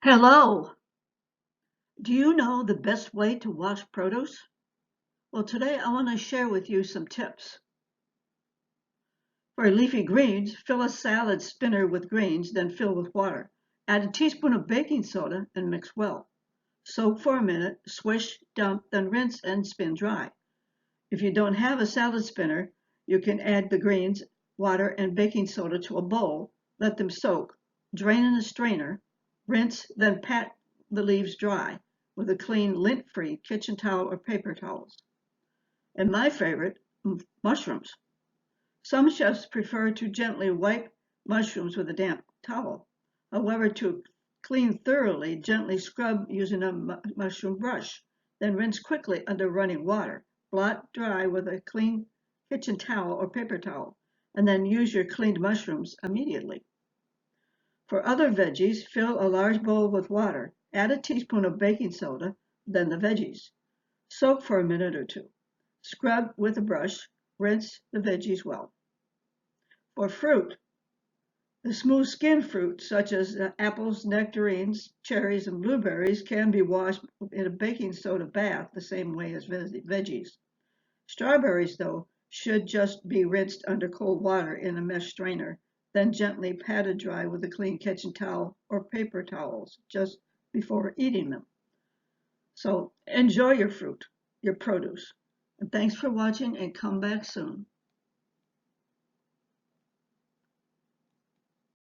Hello! Do you know the best way to wash produce? Well, today I want to share with you some tips. For leafy greens, fill a salad spinner with greens, then fill with water. Add a teaspoon of baking soda and mix well. Soak for a minute, swish, dump, then rinse and spin dry. If you don't have a salad spinner, you can add the greens, water, and baking soda to a bowl, let them soak, drain in a strainer, rinse, then pat the leaves dry with a clean lint-free kitchen towel or paper towels. And my favorite, mushrooms. Some chefs prefer to gently wipe mushrooms with a damp towel. However, to clean thoroughly, gently scrub using a mushroom brush, then rinse quickly under running water. Blot dry with a clean kitchen towel or paper towel, and then use your cleaned mushrooms immediately. For other veggies, fill a large bowl with water. Add a teaspoon of baking soda, then the veggies. Soak for a minute or two. Scrub with a brush. Rinse the veggies well. For fruit, the smooth-skinned fruit, such as apples, nectarines, cherries, and blueberries, can be washed in a baking soda bath the same way as veggies. Strawberries, though, should just be rinsed under cold water in a mesh strainer, then gently patted dry with a clean kitchen towel or paper towels just before eating them. So enjoy your fruit, your produce. And thanks for watching and come back soon.